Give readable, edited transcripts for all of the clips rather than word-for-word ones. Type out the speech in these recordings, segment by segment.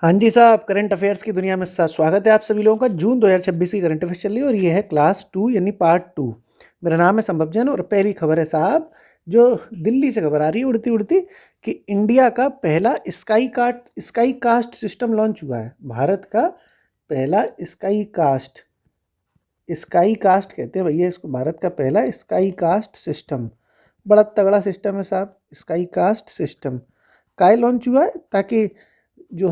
हाँ जी साहब, current affairs की दुनिया में स्वागत है आप सभी लोगों का। जून 2026 की करंट अफेयर्स चल रही है और ये है क्लास 2 यानी पार्ट 2। मेरा नाम है संभव जैन और पहली खबर है साहब, जो दिल्ली से खबर आ रही है उड़ती उड़ती, कि इंडिया का पहला स्काई कास्ट सिस्टम लॉन्च हुआ है। भारत का पहला स्काई कास्ट कहते हैं भैया इसको, भारत का पहला स्काई कास्ट सिस्टम। बड़ा तगड़ा सिस्टम है साहब, स्काई कास्ट सिस्टम काय लॉन्च हुआ है ताकि जो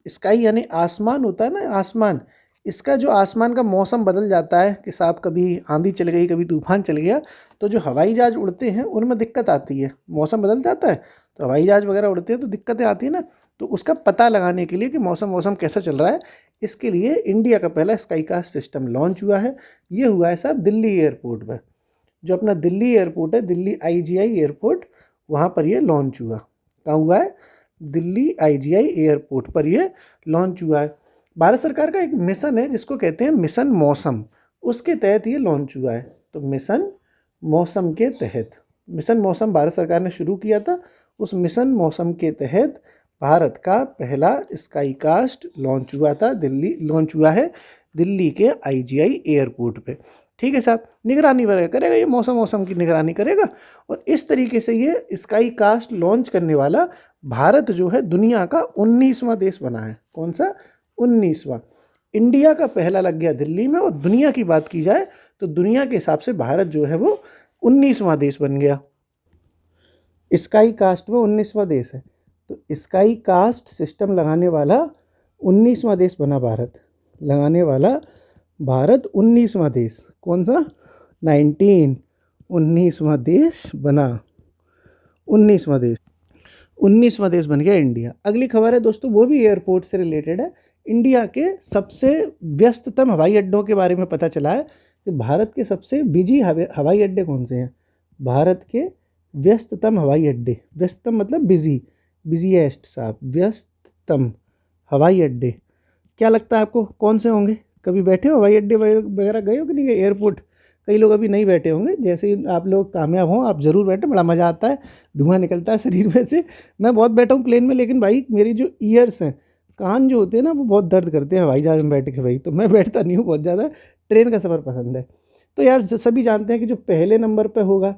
स्काई यानी आसमान होता है ना, आसमान, इसका जो आसमान का मौसम बदल जाता है कि साहब कभी आंधी चल गई कभी तूफान चल गया, तो जो हवाई जहाज उड़ते हैं उनमें दिक्कत आती है, मौसम बदल जाता है तो हवाई जहाज वगैरह उड़ते हैं तो दिक्कतें आती है ना। तो उसका पता लगाने के लिए कि मौसम मौसम कैसा चल रहा है, इसके लिए इंडिया का पहला स्काई कास्ट सिस्टम लॉन्च हुआ है। ये हुआ है साहब दिल्ली एयरपोर्ट पर, जो अपना दिल्ली एयरपोर्ट है, दिल्ली आईजीआई एयरपोर्ट, वहाँ पर ये लॉन्च हुआ। कहाँ हुआ है? दिल्ली आईजीआई एयरपोर्ट पर ये लॉन्च हुआ है। भारत सरकार का एक मिशन है जिसको कहते हैं मिशन मौसम, उसके तहत ये लॉन्च हुआ है। तो मिशन मौसम के तहत, मिशन मौसम भारत सरकार ने शुरू किया था। उस मिशन मौसम के तहत भारत का पहला स्काई कास्ट लॉन्च हुआ है दिल्ली के आईजीआई एयरपोर्ट पे। ठीक है साहब, निगरानी वगैरह करेगा ये, मौसम मौसम की निगरानी करेगा। और इस तरीके से ये स्काई कास्ट लॉन्च करने वाला भारत जो है दुनिया का 19वां देश बना है। कौन सा? 19वां। इंडिया का पहला लग गया दिल्ली में, और दुनिया की बात की जाए तो दुनिया के हिसाब से भारत जो है वो 19वां देश बन गया। स्काई कास्ट में 19वां देश है, तो स्काई कास्ट सिस्टम लगाने वाला 19वां देश बना भारत। लगाने वाला भारत 19वां देश, कौन सा? 19वां देश बना, 19वां देश बन गया इंडिया। अगली खबर है दोस्तों, वो भी एयरपोर्ट से रिलेटेड है। इंडिया के सबसे व्यस्ततम हवाई अड्डों के बारे में पता चला है कि भारत के सबसे बिजी हवाई अड्डे कौन से हैं। भारत के व्यस्ततम हवाई अड्डे, व्यस्ततम मतलब बिजी, बिजीएस्ट साहब, व्यस्ततम हवाई अड्डे। क्या लगता है आपको कौन से होंगे? कभी बैठे हो हवाई अड्डे वगैरह, गए हो कि नहीं गए एयरपोर्ट? कई लोग अभी नहीं बैठे होंगे, जैसे ही आप लोग कामयाब हों आप ज़रूर बैठे, बड़ा मज़ा आता है, धुआं निकलता है शरीर में से। मैं बहुत बैठा हूँ प्लेन में, लेकिन भाई मेरी जो ईयर्स हैं, कान जो होते हैं ना, वो बहुत दर्द करते हैं हवाई जहाज़ में बैठ के भाई, तो मैं बैठता नहीं हूँ बहुत ज़्यादा। ट्रेन का सफ़र पसंद है। तो यार सभी जानते हैं कि जो पहले नंबर पर होगा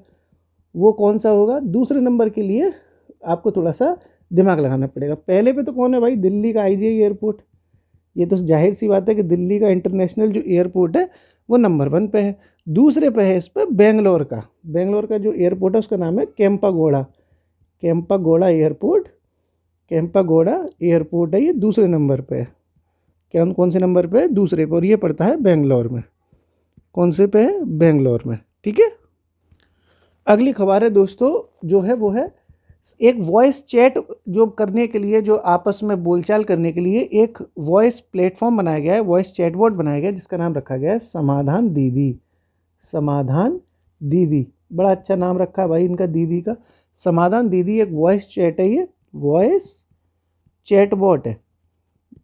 वो कौन सा होगा। दूसरे नंबर के लिए आपको थोड़ा सा दिमाग लगाना पड़ेगा। पहले पे तो कौन है भाई? दिल्ली का आईजीआई एयरपोर्ट। ये तो जाहिर सी बात है कि दिल्ली का इंटरनेशनल जो एयरपोर्ट है वो नंबर 1 पे है। दूसरे पे है इस पर बेंगलोर का जो एयरपोर्ट है उसका नाम है केम्पागोड़ा एयरपोर्ट। केम्पागोड़ा एयरपोर्ट है, ये दूसरे नंबर पे है। कौन से नंबर पे है? दूसरे पर, और ये पड़ता है बेंगलोर में। कौन से पे है? बेंगलोर में। ठीक है। अगली खबर है दोस्तों, जो है वो है एक वॉइस चैट, जो करने के लिए, जो आपस में बोलचाल करने के लिए एक वॉइस प्लेटफॉर्म बनाया गया है, वॉइस चैटबॉट बनाया गया है, जिसका नाम रखा गया है समाधान दीदी। समाधान दीदी, बड़ा अच्छा नाम रखा है भाई इनका, दीदी का। समाधान दीदी एक वॉइस चैट है, ये वॉइस चैटबॉट है।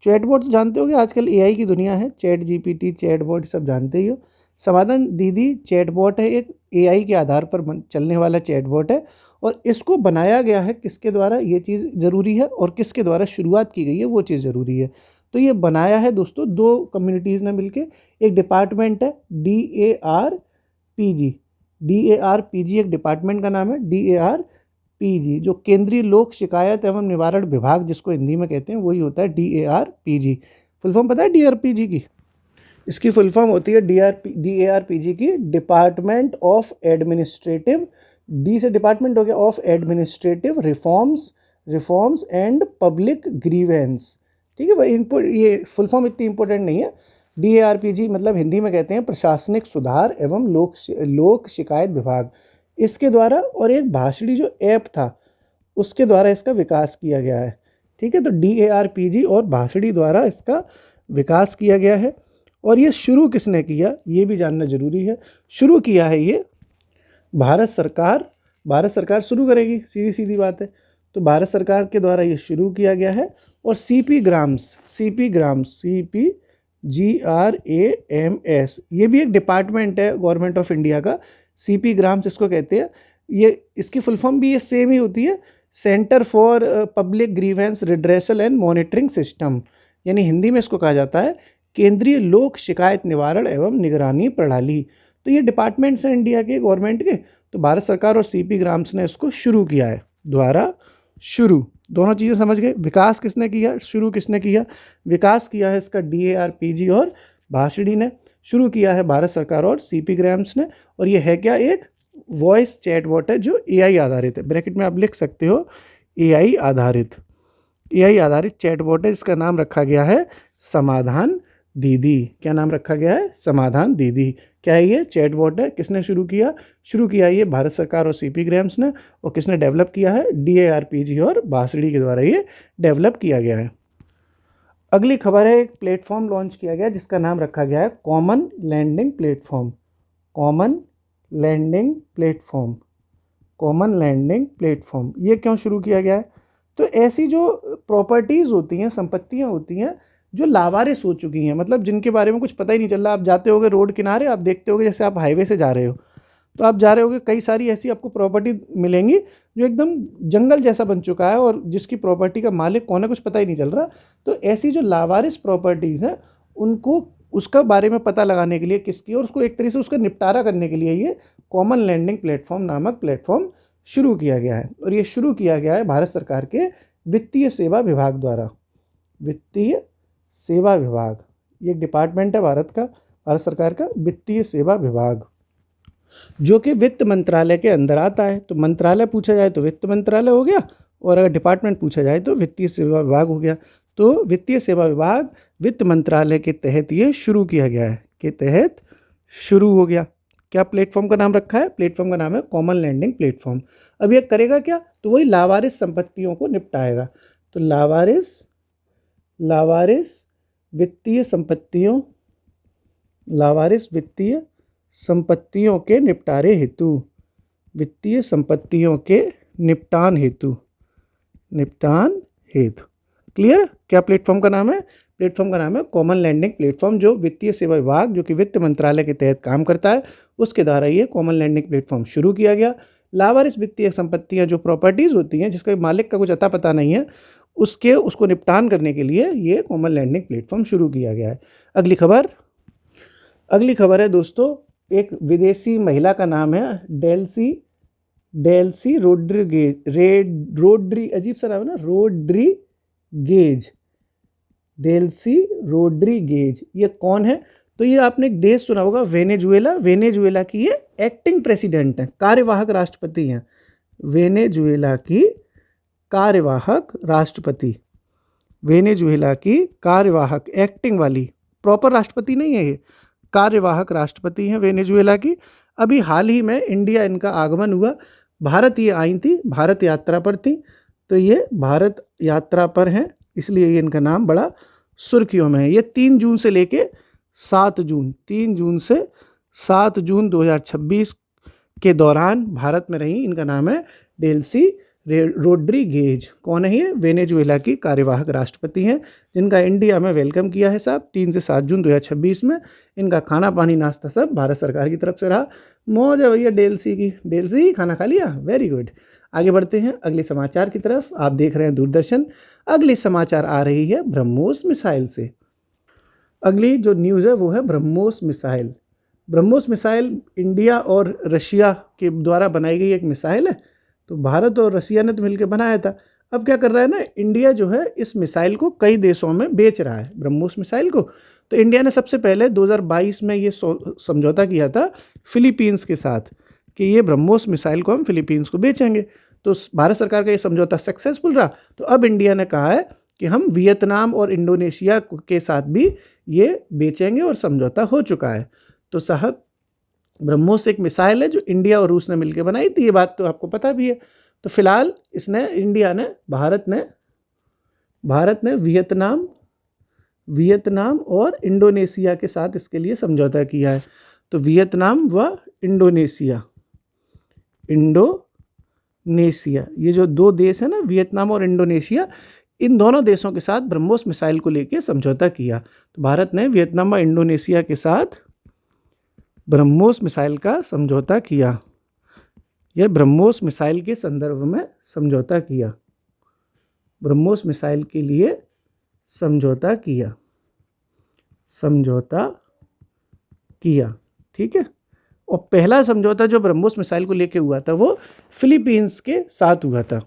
चैटबॉट तो जानते हो कि आजकल एआई की दुनिया है, चैट जीपीटी, चैटबॉट सब जानते ही हो। समाधान दीदी चैटबॉट है, एक एआई के आधार पर चलने वाला चैटबॉट है। और इसको बनाया गया है किसके द्वारा, ये चीज़ ज़रूरी है, और किसके द्वारा शुरुआत की गई है वो चीज़ ज़रूरी है। तो ये बनाया है दोस्तों दो कम्युनिटीज़ ने मिलके। एक डिपार्टमेंट है DARPG, DARPG एक डिपार्टमेंट का नाम है, DARPG, जो केंद्रीय लोक शिकायत एवं निवारण विभाग जिसको हिंदी में कहते हैं, वही होता है DARPG। फुल फॉर्म पता है DARPG की? इसकी फुल फॉर्म होती है DARPG की डिपार्टमेंट ऑफ एडमिनिस्ट्रेटिव, डी से डिपार्टमेंट हो गया, of administrative reforms and public grievance. ठीक है, वह ये फुल फॉर्म इतनी इंपॉर्टेंट नहीं है। DARPG मतलब हिंदी में कहते हैं प्रशासनिक सुधार एवं लोक शिकायत विभाग। इसके द्वारा, और एक भाषणी जो ऐप था उसके द्वारा इसका विकास किया गया है। ठीक है, तो DARPG और भाषणी द्वारा इसका विकास किया गया है। और ये शुरू किसने किया ये भी जानना जरूरी है। शुरू किया है ये भारत सरकार शुरू करेगी, सीधी सीधी बात है। तो भारत सरकार के द्वारा ये शुरू किया गया है। और CPGRAMS, ये भी एक डिपार्टमेंट है गवर्नमेंट ऑफ इंडिया का। CP ग्राम्स इसको कहते हैं। ये इसकी फुल फॉर्म भी ये सेम ही होती है, centre for public grievance redressal and monitoring system, यानी हिंदी में इसको कहा जाता है केंद्रीय लोक शिकायत निवारण एवं निगरानी प्रणाली। तो ये डिपार्टमेंट्स हैं इंडिया के गवर्नमेंट के, तो भारत सरकार और सीपी ग्राम्स ने इसको शुरू किया है, द्वारा शुरू। दोनों चीज़ें समझ गए, विकास किसने किया, शुरू किसने किया। विकास किया है इसका DARPG और भाषणी ने, शुरू किया है भारत सरकार और सीपी ग्राम्स ने। और ये है क्या, एक वॉइस चैटबॉट है जो AI आधारित है, ब्रैकेट में आप लिख सकते हो AI आधारित चैटबॉट है, इसका नाम रखा गया है समाधान दीदी। क्या नाम रखा गया है, समाधान दीदी। क्या है ये, चैटबॉट है। किसने शुरू किया, ये भारत सरकार और सीपी ग्राम्स ने। और किसने डेवलप किया है, DARPG और भाषणी के द्वारा ये डेवलप किया गया है। अगली खबर है, एक प्लेटफॉर्म लॉन्च किया गया जिसका नाम रखा गया है common landing platform. Common landing platform ये क्यों शुरू किया गया है, तो ऐसी जो प्रॉपर्टीज़ होती हैं, संपत्तियां होती हैं जो लावारिस हो चुकी हैं, मतलब जिनके बारे में कुछ पता ही नहीं चल रहा। आप जाते होगे रोड किनारे, आप देखते होगे, जैसे आप हाईवे से जा रहे हो तो आप जा रहे होगे, कई सारी ऐसी आपको प्रॉपर्टी मिलेंगी जो एकदम जंगल जैसा बन चुका है और जिसकी प्रॉपर्टी का मालिक कौन है कुछ पता ही नहीं चल रहा। तो ऐसी जो लावारिस प्रॉपर्टीज़ हैं उनको, उसका बारे में पता लगाने के लिए किसकी, और उसको एक तरीके से उसका निपटारा करने के लिए ये कॉमन लैंडिंग प्लेटफॉर्म नामक प्लेटफॉर्म शुरू किया गया है। और ये शुरू किया गया है भारत सरकार के वित्तीय सेवा विभाग द्वारा। वित्तीय सेवा विभाग ये एक डिपार्टमेंट है भारत सरकार का वित्तीय सेवा विभाग, जो कि वित्त मंत्रालय के अंदर आता है। तो मंत्रालय पूछा जाए तो वित्त मंत्रालय हो गया, और अगर डिपार्टमेंट पूछा जाए तो वित्तीय सेवा विभाग हो गया। तो वित्तीय सेवा विभाग वित्त मंत्रालय के तहत ये शुरू किया गया है, के तहत शुरू हो गया। क्या प्लेटफॉर्म का नाम रखा है, प्लेटफॉर्म का नाम है कॉमन लैंडिंग प्लेटफॉर्म। अब ये करेगा क्या, तो वही लावारिस संपत्तियों को निपटाएगा। तो लावारिस वित्तीय संपत्तियों के निपटारे हेतु, वित्तीय संपत्तियों के निपटान हेतु। क्लियर। क्या प्लेटफॉर्म का नाम है, प्लेटफॉर्म का नाम है कॉमन लैंडिंग प्लेटफॉर्म, जो वित्तीय सेवा विभाग जो कि वित्त मंत्रालय के तहत काम करता है उसके द्वारा ये कॉमन लैंडिंग प्लेटफॉर्म शुरू किया गया। लावारिस वित्तीय संपत्तियां जो प्रॉपर्टीज़ होती हैं जिसका मालिक का कुछ अता पता नहीं है, उसको निपटान करने के लिए ये कॉमन लैंडिंग प्लेटफॉर्म शुरू किया गया है। अगली खबर है दोस्तों, एक विदेशी महिला का नाम है डेल्सी अजीब सा नाम है ना, डेल्सी रोड्रीगेज। ये कौन है, तो ये आपने एक देश सुना होगा वेनेजुएला की ये एक्टिंग प्रेसिडेंट है, कार्यवाहक राष्ट्रपति हैं। वेनेजुएला की कार्यवाहक एक्टिंग वाली, प्रॉपर राष्ट्रपति नहीं है ये, कार्यवाहक राष्ट्रपति हैं वेनेजुएला की। अभी हाल ही में इंडिया इनका आगमन हुआ, भारत ये आई थी, भारत यात्रा पर थी। तो ये भारत यात्रा पर हैं, इसलिए ये इनका नाम बड़ा सुर्खियों में है। ये 3 जून से 7 जून 2026 के दौरान भारत में रही। इनका नाम है डेल्सी रोड्रीगेज। कौन है ये, वेनेजुएला की कार्यवाहक राष्ट्रपति हैं, जिनका इंडिया में वेलकम किया है साहब 3 से 7 जून 2026 में। इनका खाना पानी नाश्ता सब भारत सरकार की तरफ से रहा। मौज है भैया डेल्सी खाना खा लिया, वेरी गुड। आगे बढ़ते हैं अगले समाचार की तरफ। आप देख रहे हैं दूरदर्शन। अगले समाचार आ रही है ब्रह्मोस मिसाइल से। अगली जो न्यूज़ है वो है BrahMos missile. BrahMos missile India और रशिया के द्वारा बनाई गई एक मिसाइल है। तो भारत और रशिया ने तो मिलकर बनाया था। अब क्या कर रहा है ना, इंडिया जो है इस मिसाइल को कई देशों में बेच रहा है, ब्रह्मोस मिसाइल को। तो इंडिया ने सबसे पहले 2022 में ये समझौता किया था फिलीपींस के साथ कि ये ब्रह्मोस मिसाइल को हम फिलीपींस को बेचेंगे। तो भारत सरकार का ये समझौता सक्सेसफुल रहा। तो अब इंडिया ने कहा है कि हम वियतनाम और इंडोनेशिया के साथ भी ये बेचेंगे और समझौता हो चुका है। तो साहब ब्रह्मोस एक मिसाइल है जो इंडिया और रूस ने मिलकर बनाई थी, ये बात तो आपको पता भी है। तो फिलहाल भारत ने वियतनाम और इंडोनेशिया के साथ इसके लिए समझौता किया है। तो वियतनाम व इंडोनेशिया ये जो 2 देश है ना, वियतनाम और इंडोनेशिया, इन दोनों देशों के साथ ब्रह्मोस मिसाइल को लेकर समझौता किया। तो भारत ने वियतनाम व इंडोनेशिया के साथ ब्रह्मोस मिसाइल का समझौता किया। यह ब्रह्मोस मिसाइल के संदर्भ में समझौता किया, ब्रह्मोस मिसाइल के लिए समझौता किया, समझौता किया, ठीक है। और पहला समझौता जो ब्रह्मोस मिसाइल को लेके हुआ था वो फिलीपींस के साथ हुआ था।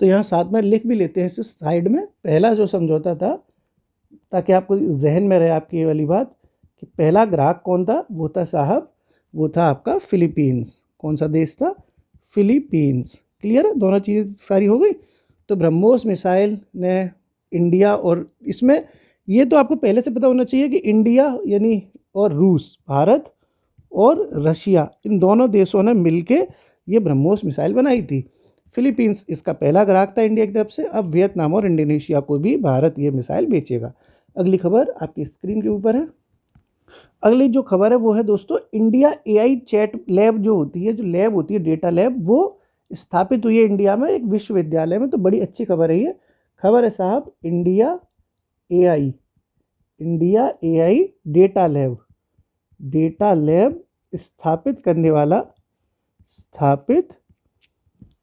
तो यहाँ साथ में लिख भी लेते हैं इस साइड में, पहला जो समझौता था, ताकि आपको जहन में रहे आपकी ये वाली बात कि पहला ग्राहक कौन था, वो था साहब, वो था आपका फिलीपींस। कौन सा देश था? फिलीपींस। क्लियर है, दोनों चीज़ें सारी हो गई। तो ब्रह्मोस मिसाइल ने इंडिया, और इसमें ये तो आपको पहले से पता होना चाहिए कि इंडिया यानी और रूस, भारत और रशिया, इन दोनों देशों ने मिलके ये ब्रह्मोस मिसाइल बनाई थी। फिलीपींस इसका पहला ग्राहक था इंडिया की तरफ से। अब वियतनाम और इंडोनेशिया को भी भारत ये मिसाइल बेचेगा। अगली खबर आपकी स्क्रीन के ऊपर है। अगली जो खबर है वो है दोस्तों, इंडिया एआई चैट लैब जो होती है, जो लैब होती है डेटा लैब, वो स्थापित हुई है इंडिया में एक विश्वविद्यालय में। तो बड़ी अच्छी खबर है ये। खबर है साहब, India AI data lab, data lab स्थापित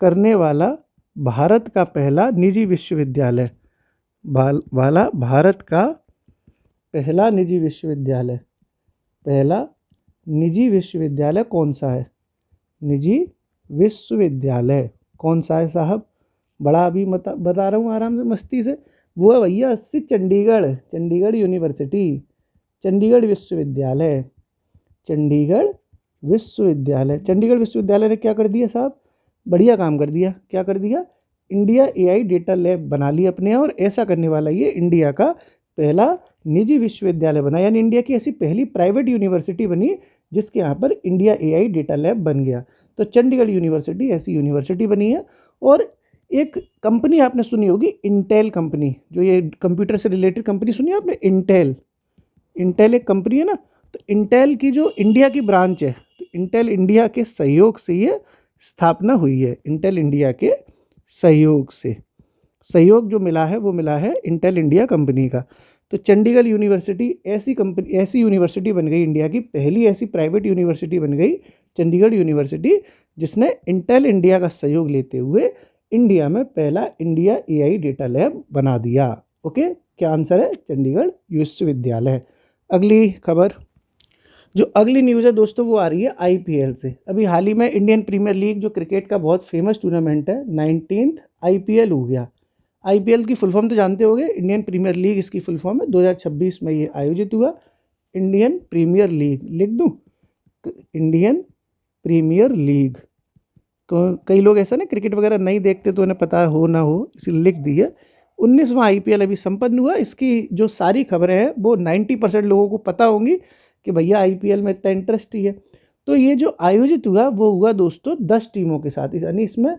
करने वाला भारत का पहला निजी विश्वविद्यालय, भारत का पहला निजी विश्वविद्यालय, पहला निजी विश्वविद्यालय कौन सा है? निजी विश्वविद्यालय कौन सा है साहब? बड़ा अभी बता रहा हूँ आराम से मस्ती से। वो है भैया 80 चंडीगढ़ यूनिवर्सिटी, चंडीगढ़ विश्वविद्यालय, चंडीगढ़ विश्वविद्यालय ने क्या कर दिया साहब? बढ़िया काम कर दिया। क्या कर दिया? इंडिया एआई डेटा लैब बना ली अपने, और ऐसा करने वाला ये इंडिया का पहला निजी विश्वविद्यालय बना, यानी इंडिया की ऐसी पहली प्राइवेट यूनिवर्सिटी बनी जिसके यहाँ पर इंडिया एआई डेटा लैब बन गया। तो चंडीगढ़ यूनिवर्सिटी ऐसी यूनिवर्सिटी बनी है। और एक कंपनी आपने सुनी होगी, इंटेल कंपनी, जो ये कंप्यूटर से रिलेटेड कंपनी सुनी है आपने, इंटेल एक कंपनी है ना। तो इंटेल की जो इंडिया की ब्रांच है, तो इंटेल इंडिया के सहयोग से ये स्थापना हुई है। इंटेल इंडिया के सहयोग से, सहयोग जो मिला है वो मिला है इंटेल इंडिया कंपनी का। तो चंडीगढ़ यूनिवर्सिटी ऐसी यूनिवर्सिटी बन गई, इंडिया की पहली ऐसी प्राइवेट यूनिवर्सिटी बन गई चंडीगढ़ यूनिवर्सिटी, जिसने इंटेल इंडिया का सहयोग लेते हुए इंडिया में पहला इंडिया एआई डेटा लैब बना दिया। ओके, क्या आंसर है? चंडीगढ़ विश्वविद्यालय। अगली खबर, जो अगली न्यूज़ है दोस्तों, वो आ रही है आईपीएल से। अभी हाल ही में इंडियन प्रीमियर लीग, जो क्रिकेट का बहुत फेमस टूर्नामेंट है, 19th आईपीएल हो गया। आईपीएल की फुल फॉर्म तो जानते होंगे, इंडियन प्रीमियर लीग इसकी फुल फॉर्म है। 2026 में ये आयोजित हुआ। इंडियन प्रीमियर लीग लिख दूँ, इंडियन प्रीमियर लीग। कई लोग ऐसा ना क्रिकेट वगैरह नहीं देखते तो उन्हें पता हो ना हो, इसलिए लिख दी है। 19वां आईपीएल अभी संपन्न हुआ। इसकी जो सारी खबरें हैं वो 90% लोगों को पता होंगी कि भैया आईपीएल में इतना इंटरेस्ट ही है। तो ये जो आयोजित हुआ वो हुआ दोस्तों 10 टीमों के साथ, यानी इसमें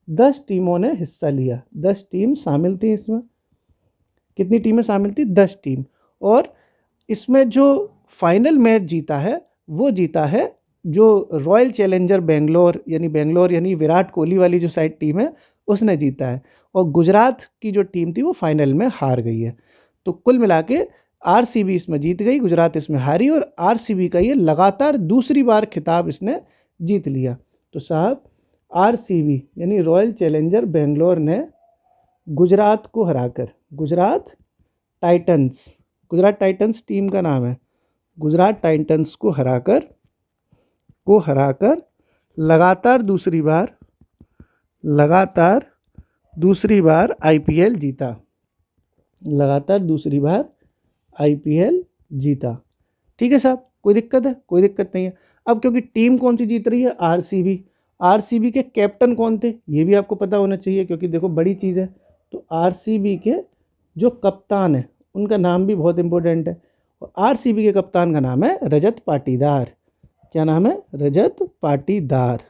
10 टीमों ने हिस्सा लिया, 10 टीम शामिल थी इसमें। कितनी टीमें शामिल थी? 10 टीम। और इसमें जो फाइनल मैच जीता है वो जीता है जो रॉयल चैलेंजर बेंगलोर यानी विराट कोहली वाली जो साइड टीम है उसने जीता है। और गुजरात की जो टीम थी वो फाइनल में हार गई है। तो कुल मिला के आरसीबी इसमें जीत गई, गुजरात इसमें हारी, और आरसीबी का ये लगातार दूसरी बार खिताब इसने जीत लिया। तो साहब आरसीबी यानी रॉयल चैलेंजर बेंगलोर ने गुजरात को हराकर, गुजरात टाइटंस टीम का नाम है, गुजरात टाइटंस को हराकर लगातार दूसरी बार आईपीएल जीता, लगातार दूसरी बार आईपीएल जीता। ठीक है साहब, कोई दिक्कत है? कोई दिक्कत नहीं है। अब क्योंकि टीम कौन सी जीत रही है? आरसीबी के कैप्टन कौन थे ये भी आपको पता होना चाहिए, क्योंकि देखो बड़ी चीज़ है। तो आरसीबी के जो कप्तान है उनका नाम भी बहुत इंपॉर्टेंट है, और आरसीबी के कप्तान का नाम है रजत पाटीदार। क्या नाम है? रजत पाटीदार।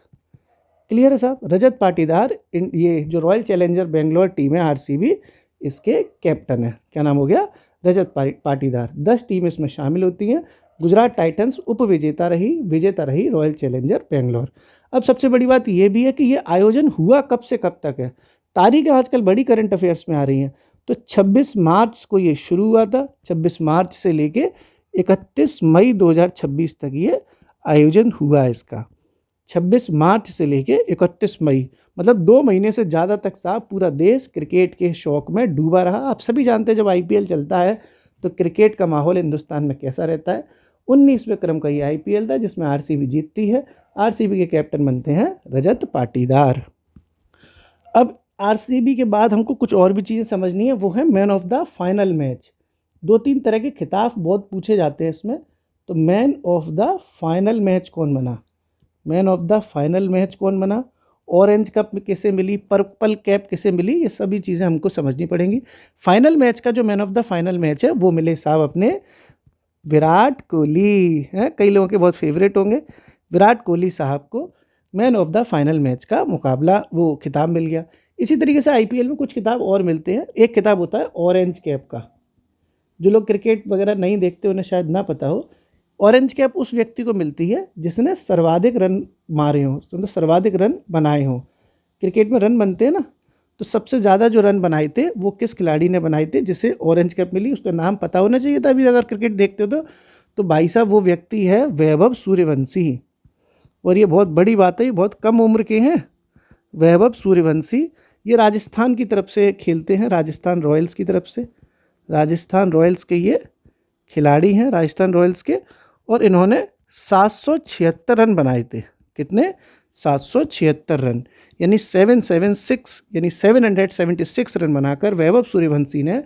क्लियर है साहब? रजत पाटीदार ये जो रॉयल चैलेंजर बेंगलोर टीम है आरसीबी, इसके कैप्टन है। क्या नाम हो गया? रजत पाटीदार। 10 टीम इसमें शामिल होती हैं। गुजरात टाइटंस विजेता रही रॉयल चैलेंजर बेंगलोर। अब सबसे बड़ी बात यह भी है कि ये आयोजन हुआ कब से कब तक है। तारीखें आजकल बड़ी करंट अफेयर्स में आ रही हैं। तो 26 मार्च को ये शुरू हुआ था, 26 मार्च से लेके 31 मई 2026 तक ये आयोजन हुआ है इसका। 26 मार्च से लेके 31 मई, मतलब 2 महीने से ज़्यादा तक साहब पूरा देश क्रिकेट के शौक में डूबा रहा। आप सभी जानते हैं जब आईपीएल चलता है तो क्रिकेट का माहौल हिंदुस्तान में कैसा रहता है। 19वें क्रम का ये आईपीएल था जिसमें आरसीबी जीतती है। आरसीबी के कैप्टन बनते हैं रजत पाटीदार। अब आरसीबी के बाद हमको कुछ और भी चीज़ें समझनी है, वो है man of the final match. 2-3 तरह के खिताब बहुत पूछे जाते हैं इसमें। तो man of the final match कौन बना, man of the final match कौन बना, ऑरेंज कप किसे मिली, पर्पल कैप किसे मिली, ये सभी चीज़ें हमको समझनी पड़ेंगी। फाइनल मैच का जो man of the final match है वो मिले साहब अपने विराट कोहली हैं, कई लोगों के बहुत फेवरेट होंगे। विराट कोहली साहब को man of the final match का मुकाबला वो खिताब मिल गया। इसी तरीके से आईपीएल में कुछ खिताब और मिलते हैं। एक खिताब होता है ऑरेंज कैप का। जो लोग क्रिकेट वगैरह नहीं देखते उन्हें शायद ना पता हो, ऑरेंज कैप उस व्यक्ति को मिलती है जिसने सर्वाधिक रन मारे हों, मतलब सर्वाधिक रन बनाए हों। क्रिकेट में रन बनते हैं ना, तो सबसे ज़्यादा जो रन बनाए थे वो किस खिलाड़ी ने बनाए थे जिसे ऑरेंज कैप मिली, उसका नाम पता होना चाहिए था अभी अगर क्रिकेट देखते हो तो भाई साहब वो व्यक्ति है वैभव सूर्यवंशी। और ये बहुत बड़ी बात है, ये बहुत कम उम्र के हैं वैभव सूर्यवंशी। ये राजस्थान की तरफ से खेलते हैं, राजस्थान रॉयल्स की तरफ से। राजस्थान रॉयल्स के ये खिलाड़ी हैं, राजस्थान रॉयल्स के। और इन्होंने 776 रन बनाए थे। कितने? 776 रन, यानी 776 यानी 776 रन बनाकर वैभव सूर्यवंशी ने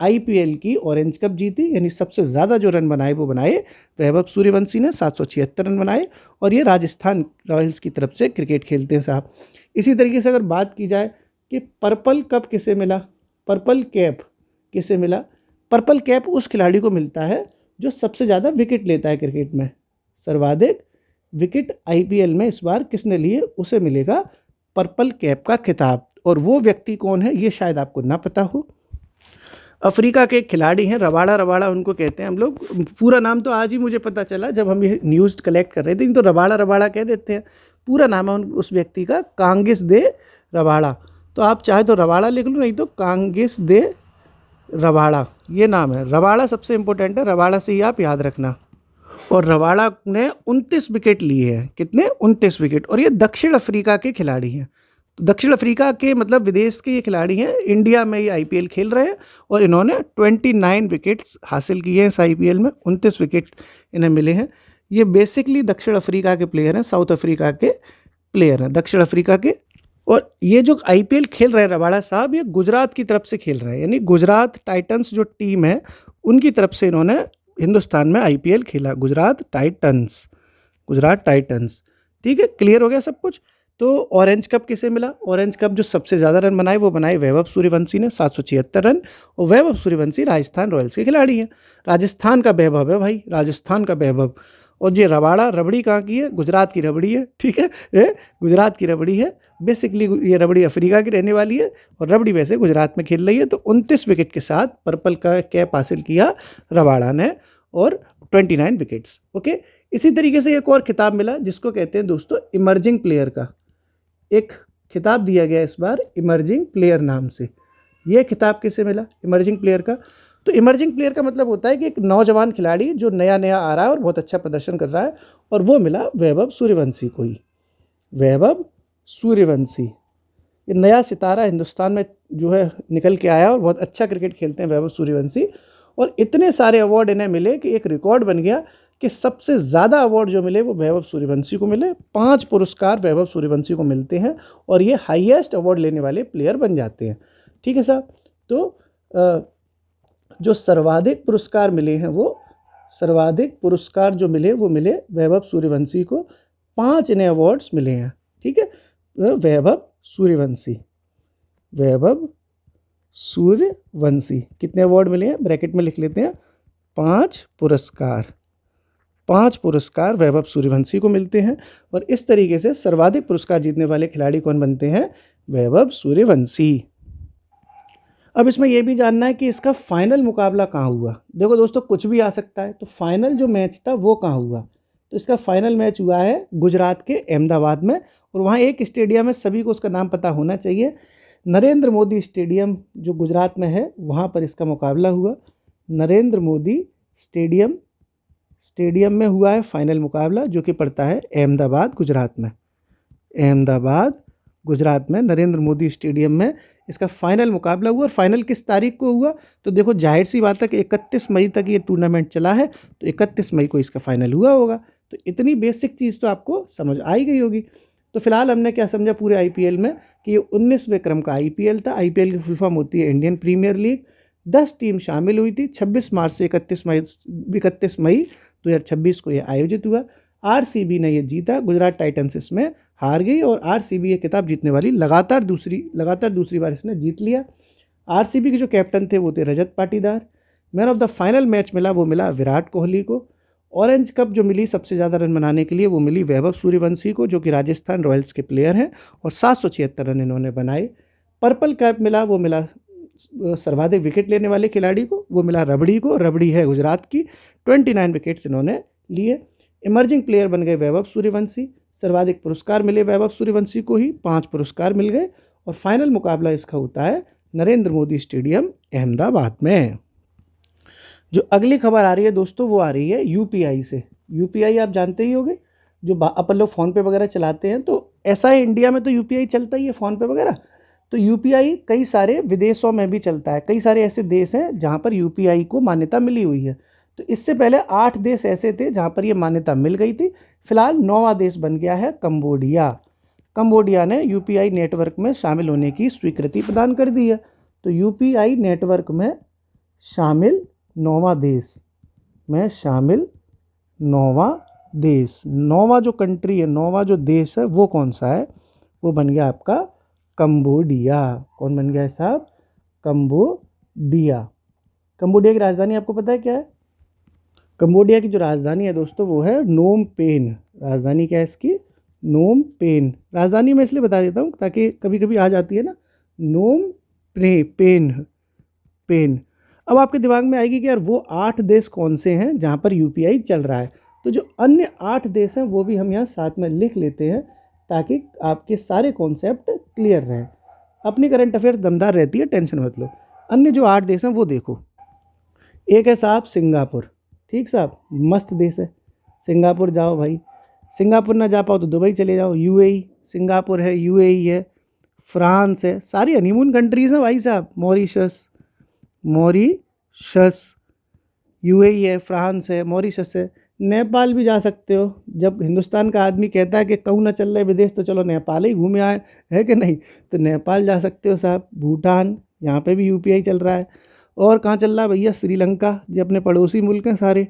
आईपीएल की ऑरेंज कप जीती। यानी सबसे ज़्यादा जो रन बनाए वो बनाए वैभव सूर्यवंशी ने, 776 रन बनाए। और ये राजस्थान रॉयल्स की तरफ से क्रिकेट खेलते हैं साहब। इसी तरीके से अगर बात की जाए कि पर्पल कप किसे मिला, पर्पल कैप किसे मिला, पर्पल कैप उस खिलाड़ी को मिलता है जो सबसे ज़्यादा विकेट लेता है क्रिकेट में। सर्वाधिक विकेट आईपीएल में इस बार किसने लिए, उसे मिलेगा पर्पल कैप का खिताब। और वो व्यक्ति कौन है ये शायद आपको ना पता हो। अफ्रीका के खिलाड़ी हैं, रबाड़ा रबाड़ा उनको कहते हैं हम लोग। पूरा नाम तो आज ही मुझे पता चला जब हम ये न्यूज़ कलेक्ट कर रहे थे, तो रबाड़ा रबाड़ा कह देते हैं। पूरा नाम है उस व्यक्ति का कांगिस दे रबाड़ा। तो आप चाहे तो रबाड़ा लिख लो, नहीं तो कांगिस दे रबाड़ा ये नाम है। रबाड़ा सबसे इंपॉर्टेंट है, रबाड़ा से ही आप याद रखना। और रबाड़ा ने 29 विकेट लिए हैं। कितने? 29 विकेट। और ये दक्षिण अफ्रीका के खिलाड़ी हैं। तो दक्षिण अफ्रीका के मतलब विदेश के ये खिलाड़ी हैं, इंडिया में ये आईपीएल खेल रहे हैं। और इन्होंने 29 विकेट्स हासिल किए हैं इस आईपीएल में, 29 विकेट इन्हें मिले हैं। ये बेसिकली दक्षिण अफ्रीका के प्लेयर हैं, साउथ अफ्रीका के प्लेयर हैं, दक्षिण अफ्रीका के। और ये जो आईपीएल खेल रहे हैं रबाड़ा साहब, ये गुजरात की तरफ से खेल रहे हैं। यानी गुजरात टाइटंस जो टीम है उनकी तरफ से इन्होंने हिंदुस्तान में आईपीएल खेला। Gujarat Titans, Gujarat Titans. ठीक है, क्लियर हो गया सब कुछ। तो ऑरेंज कप किसे मिला? ऑरेंज कप जो सबसे ज़्यादा रन बनाए वो बनाए वैभव सूर्यवंशी ने, 776 रन। और वैभव सूर्यवंशी राजस्थान रॉयल्स के खिलाड़ी हैं। राजस्थान का वैभव है भाई, राजस्थान का वैभव। और ये रबाड़ा रबड़ी कहाँ की है? गुजरात की रबड़ी है। ठीक है, गुजरात की रबड़ी है। बेसिकली ये रबड़ी अफ्रीका की रहने वाली है और रबड़ी वैसे गुजरात में खेल रही है। तो 29 विकेट के साथ पर्पल का कैप हासिल किया रबाड़ा ने और 29 विकेट्स। ओके, इसी तरीके से एक और खिताब मिला जिसको कहते हैं दोस्तों इमर्जिंग प्लेयर का। एक खिताब दिया गया इस बार इमर्जिंग प्लेयर नाम से। यह खिताब किसे मिला? इमर्जिंग प्लेयर का। तो इमर्जिंग प्लेयर का मतलब होता है कि एक नौजवान खिलाड़ी जो नया नया आ रहा है और बहुत अच्छा प्रदर्शन कर रहा है, और वो मिला वैभव सूर्यवंशी को ही। वैभव सूर्यवंशी ये नया सितारा हिंदुस्तान में जो है निकल के आया और बहुत अच्छा क्रिकेट खेलते हैं वैभव सूर्यवंशी। और इतने सारे अवार्ड इन्हें मिले कि एक रिकॉर्ड बन गया कि सबसे ज़्यादा अवार्ड जो मिले वो वैभव सूर्यवंशी को मिले। 5 पुरस्कार वैभव सूर्यवंशी को मिलते हैं और ये हाईएस्ट अवार्ड लेने वाले प्लेयर बन जाते हैं। ठीक है साहब। तो जो सर्वाधिक पुरस्कार मिले हैं वो सर्वाधिक पुरस्कार जो मिले वो मिले वैभव सूर्यवंशी को। 5 इन्हें अवार्ड्स मिले हैं। ठीक है, वैभव सूर्यवंशी, वैभव सूर्यवंशी कितने अवार्ड मिले हैं ब्रैकेट में लिख लेते हैं। 5 पुरस्कार, 5 पुरस्कार वैभव सूर्यवंशी को मिलते हैं। और इस तरीके से सर्वाधिक पुरस्कार जीतने वाले खिलाड़ी कौन बनते हैं? वैभव सूर्यवंशी। अब इसमें यह भी जानना है कि इसका फाइनल मुकाबला कहाँ हुआ। देखो दोस्तों, कुछ भी आ सकता है। तो फाइनल जो मैच था वो कहाँ हुआ? तो इसका फाइनल मैच हुआ है गुजरात के अहमदाबाद में। और वहाँ एक स्टेडियम है, सभी को उसका नाम पता होना चाहिए, नरेंद्र मोदी स्टेडियम जो गुजरात में है, वहाँ पर इसका मुकाबला हुआ। नरेंद्र मोदी स्टेडियम स्टेडियम में हुआ है फाइनल मुकाबला, जो कि पड़ता है अहमदाबाद गुजरात में। अहमदाबाद गुजरात में नरेंद्र मोदी स्टेडियम में इसका फाइनल मुकाबला हुआ। और फाइनल किस तारीख को हुआ? तो देखो जाहिर सी बात है कि 31 मई तक ये टूर्नामेंट चला है, तो 31 मई को इसका फाइनल हुआ होगा। तो इतनी बेसिक चीज़ तो आपको समझ आई गई होगी। तो फिलहाल हमने क्या समझा पूरे आईपीएल में कि ये 19वें क्रम का आईपीएल था। आईपीएल की फुल फॉर्म होती है इंडियन प्रीमियर लीग। 10 टीम शामिल हुई थी। 26 मार्च से 31 मई 2026 को ये आयोजित हुआ। आरसीबी ने ये जीता, गुजरात टाइटंस इसमें हार गई और आरसीबी ये खिताब जीतने वाली लगातार दूसरी बार इसने जीत लिया। आरसीबी के जो कैप्टन थे वो थे Rajat Patidar. Man of the final match वो मिला विराट कोहली को। ऑरेंज कप जो मिली सबसे ज़्यादा रन बनाने के लिए वो मिली वैभव सूर्यवंशी को, जो कि राजस्थान रॉयल्स के प्लेयर हैं, और 776 रन इन्होंने बनाए। पर्पल कैप वो मिला सर्वाधिक विकेट लेने वाले खिलाड़ी को, वो मिला रबड़ी को। रबड़ी है गुजरात की। 29 विकेट्स इन्होंने लिए। इमर्जिंग प्लेयर बन गए वैभव सूर्यवंशी। सर्वाधिक पुरस्कार मिले वैभव सूर्यवंशी को ही, 5 पुरस्कार मिल गए। और फाइनल मुकाबला इसका होता है नरेंद्र मोदी स्टेडियम अहमदाबाद में। जो अगली खबर आ रही है दोस्तों वो आ रही है यूपीआई से। यूपीआई आप जानते ही होंगे, जो अपन लोग फ़ोन पे वगैरह चलाते हैं, तो ऐसा है इंडिया में तो यूपीआई चलता ही है फ़ोन पे वगैरह। तो यूपीआई कई सारे विदेशों में भी चलता है। कई सारे ऐसे देश हैं जहाँ पर यूपीआई को मान्यता मिली हुई है। तो इससे पहले 8 देश ऐसे थे जहाँ पर ये मान्यता मिल गई थी। फिलहाल 9वां देश बन गया है कंबोडिया। कंबोडिया ने यूपीआई नेटवर्क में शामिल होने की स्वीकृति प्रदान कर दी है। तो यूपीआई नेटवर्क में शामिल 9वां देश में शामिल 9वां देश, 9वां जो कंट्री है, 9वां जो देश है वो कौन सा है? वो बन गया आपका कंबोडिया। कौन बन गया है साहब? कंबोडिया। कंबोडिया की राजधानी आपको पता है क्या है? कंबोडिया की जो राजधानी है दोस्तों वो है नोम पेन। राजधानी क्या है इसकी? Phnom Penh. राजधानी मैं इसलिए बता देता हूँ ताकि कभी कभी आ जाती है ना, नोम पेन। अब आपके दिमाग में आएगी कि यार वो 8 देश कौन से हैं जहाँ पर यूपीआई चल रहा है। तो जो अन्य 8 देश हैं वो भी हम यहाँ साथ में लिख लेते हैं ताकि आपके सारे कॉन्सेप्ट क्लियर रहें। अपनी करंट अफेयर्स दमदार रहती है, टेंशन मत लो। अन्य जो 8 देश हैं वो देखो। एक है साहब सिंगापुर। ठीक साहब, मस्त देश है। सिंगापुर जाओ भाई। सिंगापुर ना जा पाओ तो दुबई चले जाओ। यूएई, सिंगापुर है, यूएई है, फ्रांस है, सारी हनीमून कंट्रीज़ हैं भाई साहब। मॉरिशस, यूएई है, फ्रांस है, मॉरिशस है। नेपाल भी जा सकते हो। जब हिंदुस्तान का आदमी कहता है कि कहूँ ना चल रहे विदेश, तो चलो नेपाल ही घूमे आए, है कि नहीं? तो नेपाल जा सकते हो साहब। भूटान, यहाँ पे भी यूपीआई चल रहा है। और कहाँ चल रहा है भैया? श्रीलंका, जो अपने पड़ोसी मुल्क हैं सारे।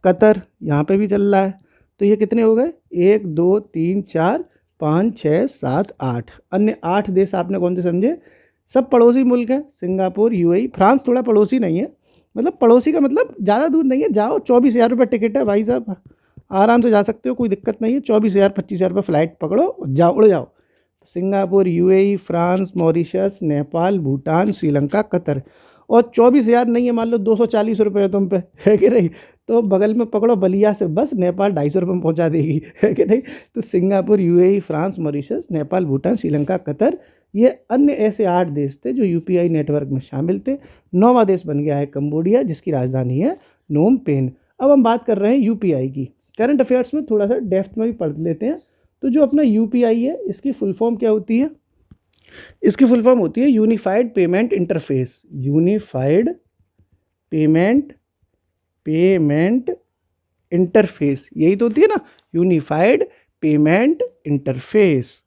कतर, यहाँ पे भी चल रहा है। तो ये कितने हो गए? 1 2 3 4 5 6 7 8। अन्य 8 देश आपने कौन से समझे? सब पड़ोसी मुल्क हैं। सिंगापुर, यूएई, फ्रांस थोड़ा पड़ोसी नहीं है, मतलब पड़ोसी का मतलब ज़्यादा दूर नहीं है। जाओ, 24,000 रुपये टिकट है भाई साहब, आराम से जा सकते हो, कोई दिक्कत नहीं है। 24,000 25,000 रुपये फ़्लाइट पकड़ो, जाओ, उड़ जाओ। Singapore, UAE, France, Mauritius, Nepal, Bhutan, Sri Lanka, Qatar. और 24,000 नहीं है, मान लो 240 रुपये तुम पे, है कि नहीं? तो बगल में पकड़ो बलिया से बस, नेपाल 250 रुपये में पहुँचा देगी, है कि नहीं? तो Singapore, UAE, France, Mauritius, Nepal, Bhutan, Sri Lanka, Qatar, ये अन्य ऐसे 8 देश थे जो यूपीआई नेटवर्क में शामिल थे। 9वां देश बन गया है कंबोडिया, जिसकी राजधानी है नोम पेन। अब हम बात कर रहे हैं यूपीआई की। करंट अफेयर्स में थोड़ा सा डेप्थ में भी पढ़ लेते हैं। तो जो अपना यूपीआई है, इसकी फुल फॉर्म क्या होती है? इसकी फुल फॉर्म होती है unified payment interface. Unified payment interface, यही तो होती है ना, यूनिफाइड पेमेंट इंटरफेस।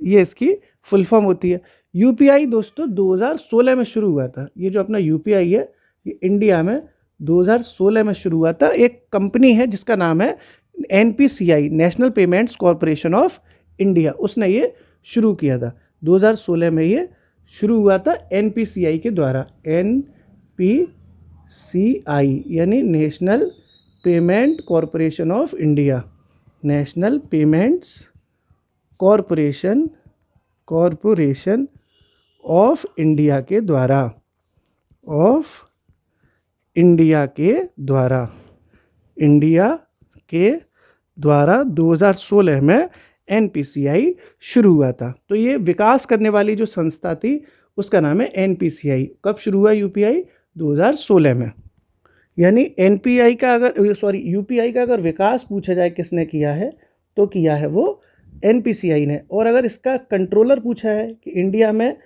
ये इसकी फुल फॉर्म होती है। यूपीआई दोस्तों 2016 में शुरू हुआ था। ये जो अपना यूपीआई है, ये इंडिया में 2016 में शुरू हुआ था। एक कंपनी है जिसका नाम है NPCI, national payments corporation of India, उसने ये शुरू किया था। 2016 में ये शुरू हुआ था एनपीसीआई के द्वारा। एनपीसीआई यानी national payment corporation of India. National payments corporation of India के द्वारा 2016 में एनपीसीआई शुरू हुआ था। तो ये विकास करने वाली जो संस्था थी उसका नाम है एनपीसीआई। कब शुरू हुआ यूपीआई? 2016 में। यानी एनपीआई का अगर यूपीआई का अगर विकास पूछा जाए किसने किया है, तो किया है वो एनपीसीआई ने। और अगर इसका कंट्रोलर पूछा है कि इंडिया में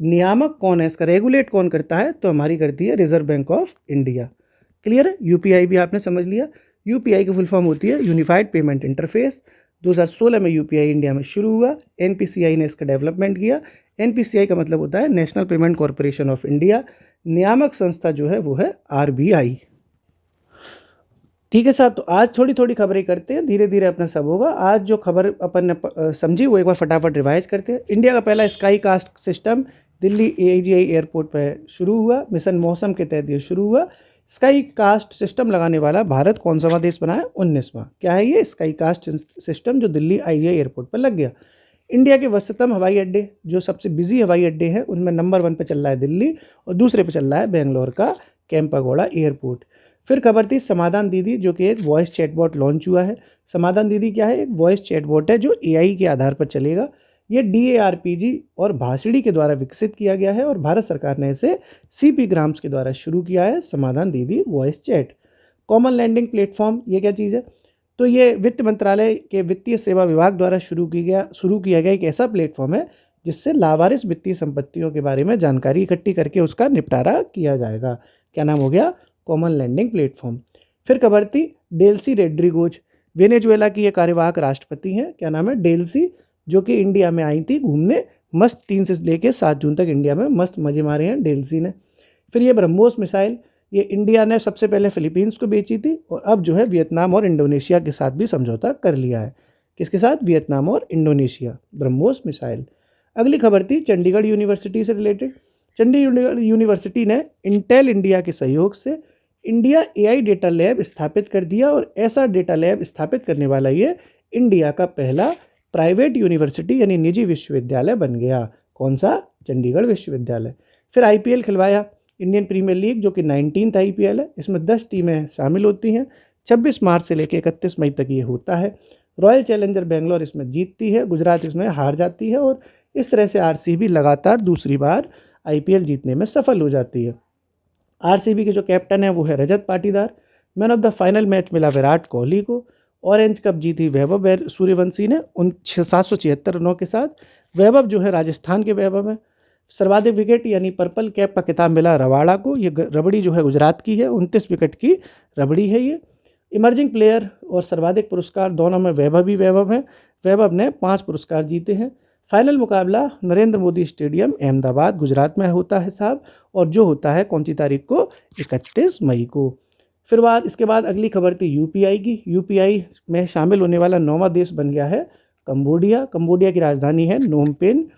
नियामक कौन है, इसका रेगुलेट कौन करता है, तो हमारी करती है reserve bank of India. Clear है? यूपीआई भी आपने समझ लिया। यूपीआई की फुल फॉर्म होती है यूनिफाइड पेमेंट इंटरफेस। 2016 में यूपीआई इंडिया में शुरू हुआ, एनपीसीआई ने इसका डेवलपमेंट किया। एनपीसीआई का मतलब होता है national payment corporation of India. नियामक संस्था जो है वो है आरबीआई। ठीक है साहब, तो आज थोड़ी थोड़ी खबरें करते हैं, धीरे धीरे अपना सब होगा। आज जो खबर अपन ने समझी वो एक बार फटाफट रिवाइज करते हैं। इंडिया का पहला sky caste system Delhi AGI airport पर शुरू हुआ, मिशन मौसम के तहत ये शुरू हुआ। स्काई कास्ट सिस्टम लगाने वाला भारत कौन सा देश बना है? 19वां। क्या है ये स्काई कास्ट सिस्टम जो दिल्ली आईजीआई एयरपोर्ट पर लग गया। इंडिया के वसतम हवाई अड्डे, जो सबसे बिजी हवाई अड्डे हैं, उनमें नंबर 1 पे चल रहा है दिल्ली और दूसरे पे चल रहा है बेंगलोर का कैंपागोड़ा एयरपोर्ट। फिर खबर थी समाधान दीदी, जो कि एक वॉइस चैटबॉट लॉन्च हुआ है। समाधान दीदी क्या है? एक वॉइस चैटबॉट है जो एआई के आधार पर चलेगा। ये डीएआरपीजी और भाषिणी के द्वारा विकसित किया गया है और भारत सरकार ने इसे सीपी ग्राम्स के द्वारा शुरू किया है, समाधान दीदी voice chat. Common landing platform, ये क्या चीज़ है? तो ये वित्त मंत्रालय के वित्तीय सेवा विभाग द्वारा शुरू किया गया एक ऐसा प्लेटफॉर्म है जिससे लावारिस वित्तीय संपत्तियों के बारे में जानकारी इकट्ठी करके उसका निपटारा किया जाएगा। क्या नाम हो गया? Common landing platform. फिर खबर थी डेल्सी रोड्रिगोज, वेनेजुएला की ये कार्यवाहक राष्ट्रपति हैं। क्या नाम है? डेल्सी, जो कि इंडिया में आई थी घूमने। मस्त 3 से लेकर 7 जून तक इंडिया में मस्त मजे मारे हैं डेल्सी ने। फिर ये ब्रह्मोस मिसाइल, ये इंडिया ने सबसे पहले फिलीपींस को बेची थी और अब जो है वियतनाम और इंडोनेशिया के साथ भी समझौता कर लिया है। किसके साथ? वियतनाम और इंडोनेशिया। ब्रह्मोस मिसाइल। अगली खबर थी चंडीगढ़ यूनिवर्सिटी से रिलेटेड। चंडीगढ़ यूनिवर्सिटी ने इंटेल इंडिया के सहयोग से इंडिया एआई डेटा लैब स्थापित कर दिया और ऐसा डेटा लैब स्थापित करने वाला ये इंडिया का पहला प्राइवेट यूनिवर्सिटी यानी निजी विश्वविद्यालय बन गया। कौन सा? चंडीगढ़ विश्वविद्यालय। फिर आईपीएल खिलवाया, इंडियन प्रीमियर लीग, जो कि 19th आईपीएल है। इसमें 10 टीमें शामिल होती हैं। 26 मार्च से लेकर 31 मई तक ये होता है। रॉयल चैलेंजर बेंगलोर इसमें जीतती है, गुजरात इसमें हार जाती है और इस तरह से आरसीबी लगातार दूसरी बार आईपीएल जीतने में सफल हो जाती है। आरसीबी के जो कैप्टन है वो है Rajat Patidar. Man of the final match मिला विराट कोहली को। ऑरेंज कप जीती वैभव सूर्यवंशी ने 776 रनों के साथ। वैभव जो है राजस्थान के वैभव है। सर्वाधिक विकेट यानी पर्पल कैप का खिताब मिला रबाड़ा को। ये रबड़ी जो है गुजरात की है, 29 विकेट की रबड़ी है ये। इमर्जिंग प्लेयर और सर्वाधिक पुरस्कार दोनों में वैभव ही वैभव है। वैभव ने 5 पुरस्कार जीते हैं। फाइनल मुकाबला नरेंद्र मोदी स्टेडियम अहमदाबाद गुजरात में होता है साहब, और जो होता है कौन सी तारीख को? 31 मई को। फिर इसके बाद अगली खबर थी यूपीआई की। यूपीआई में शामिल होने वाला 9वां देश बन गया है कंबोडिया। कंबोडिया की राजधानी है नोम पेन।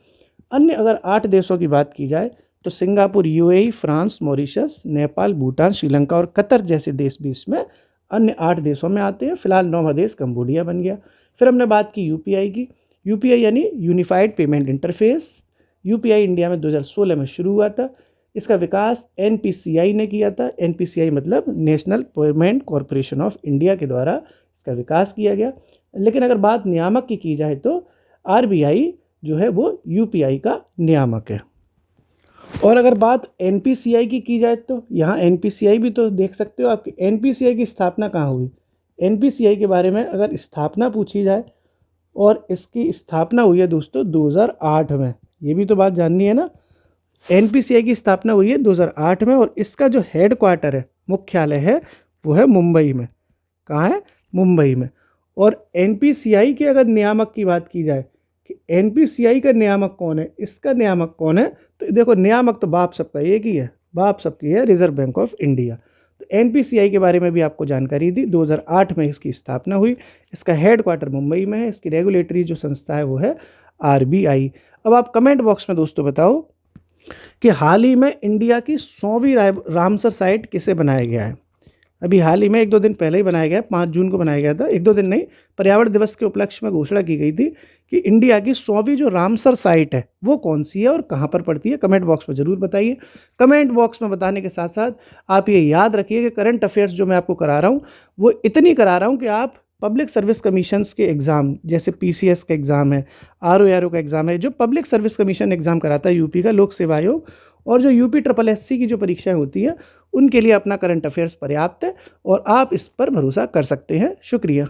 अन्य अगर 8 देशों की बात की जाए तो Singapore, UAE, France, Mauritius, Nepal, Bhutan, Sri Lanka और कतर जैसे देश भी इसमें अन्य 8 देशों में आते हैं। फिलहाल 9वां देश कंबोडिया बन गया। फिर हमने बात की यूपीआई की। यूपीआई यानी unified payment interface. UPI India में 2016 में शुरू हुआ था। इसका विकास एनपीसीआई ने किया था। एनपीसीआई मतलब national payment corporation of India के द्वारा इसका विकास किया गया। लेकिन अगर बात नियामक की जाए तो आरबीआई जो है वो यूपीआई का नियामक है। और अगर बात एनपीसीआई की जाए तो यहाँ एनपीसीआई भी तो देख सकते हो आपकी। एनपीसीआई की स्थापना कहाँ हुई? एनपीसीआई के बारे में अगर स्थापना पूछी जाए, और इसकी स्थापना हुई है दोस्तों 2008 में। ये भी तो बात जाननी है ना। एनपीसीआई की स्थापना हुई है 2008 में और इसका जो हेड क्वार्टर है, मुख्यालय है, वो है मुंबई में। कहाँ है? मुंबई में। और एनपीसीआई के अगर नियामक की बात की जाए कि एनपीसीआई का नियामक कौन है, इसका नियामक कौन है, तो देखो नियामक तो बाप सबका एक ही है, बाप सबकी है रिजर्व बैंक ऑफ इंडिया। तो एनपीसीआई के बारे में भी आपको जानकारी दी। 2008 में इसकी स्थापना हुई। इसका हेड क्वार्टर मुंबई में है। इसकी रेगुलेटरी जो संस्था है वो है आरबीआई। अब आप कमेंट बॉक्स में दोस्तों बताओ कि हाल ही में इंडिया की 100वीं रामसर साइट किसे बनाया गया है? अभी हाल ही में 1-2 दिन पहले ही बनाया गया, 5 जून को बनाया गया था। 1-2 दिन नहीं, पर्यावरण दिवस के उपलक्ष्य में घोषणा की गई थी कि इंडिया की 100वीं जो रामसर साइट है वो कौन सी है और कहाँ पर पड़ती है। कमेंट बॉक्स में ज़रूर बताइए। कमेंट बॉक्स में बताने के साथ साथ आप ये याद रखिए कि करंट अफेयर्स जो मैं आपको करा रहा हूँ वो इतनी करा रहा हूँ कि आप पब्लिक सर्विस कमीशंस के एग्ज़ाम, जैसे पीसीएस का एग्ज़ाम है, आरओ का एग्ज़ाम है, जो पब्लिक सर्विस कमीशन एग्ज़ाम कराता है यूपी का लोक सेवा आयोग, और जो यूपी ट्रिपल एससी की जो परीक्षाएं होती हैं उनके लिए अपना करंट अफेयर्स पर्याप्त है और आप इस पर भरोसा कर सकते हैं। शुक्रिया।